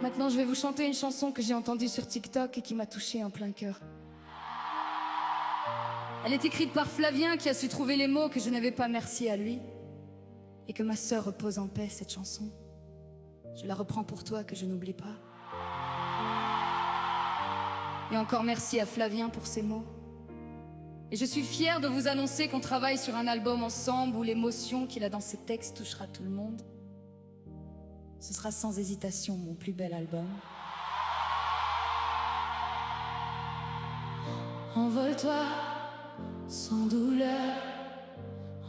Maintenant, je vais vous chanter une chanson que j'ai entendue sur TikTok et qui m'a touchée en plein cœur. Elle est écrite par Flavien qui a su trouver les mots que je n'avais pas, merci à lui. Et que ma sœur repose en paix, cette chanson. Je la reprends pour toi, que je n'oublie pas. Et encore merci à Flavien pour ses mots. Et je suis fière de vous annoncer qu'on travaille sur un album ensemble où l'émotion qu'il a dans ses textes touchera tout le monde. Ce sera sans hésitation mon plus bel album. Envole-toi sans douleur,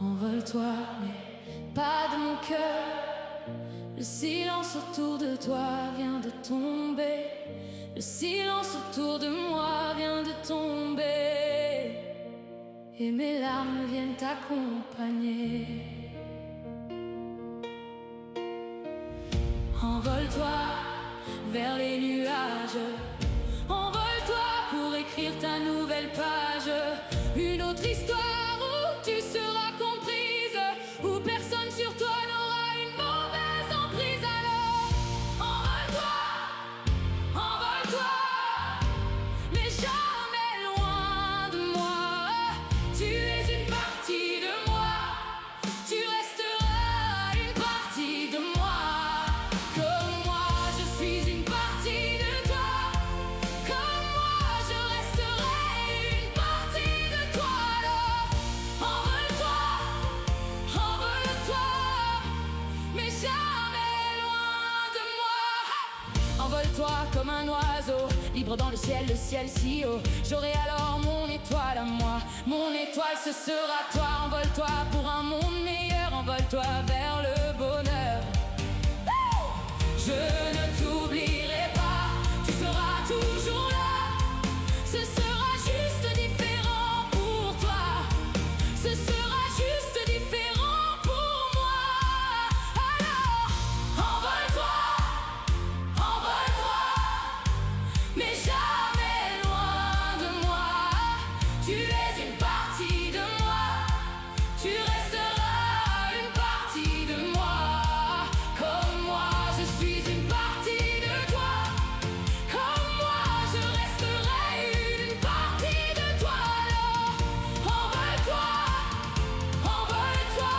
envole-toi mais pas de mon cœur. Le silence autour de toi vient de tomber. Le silence autour de moi vient de tomber. Et mes larmes viennent t'accompagner. Envole-toi vers les nuages. Envole-toi pour écrire ta nouvelle page. Une autre histoire où tu seras comprise, où personne sur toi n'aura une mauvaise emprise. Alors envole-toi, envole-toi, mais jamais loin de moi. Tu es une partie de moi, tu resteras une partie de moi. Envole-toi comme un oiseau, libre dans le ciel si haut. J'aurai alors mon étoile à moi, mon étoile ce sera toi. Envole-toi pour un monde meilleur, envole-toi vers le bonheur. Je ne t'oublierai pas, tu seras toujours là. Ce sera juste différent pour toi, ce sera juste différent pour moi. Alors envole-toi, mais jamais loin de moi. Tu es une partie de moi, tu resteras une partie de moi. Comme moi, je suis une partie de toi. Comme moi, je resterai une partie de toi. Alors envole-toi, envole-toi,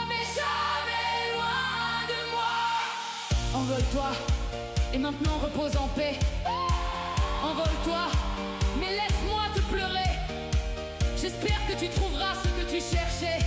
mais jamais loin de moi. Envole-toi, et maintenant repose en paix. Envole-toi, mais laisse-moi te pleurer. J'espère que tu trouveras ce que tu cherchais.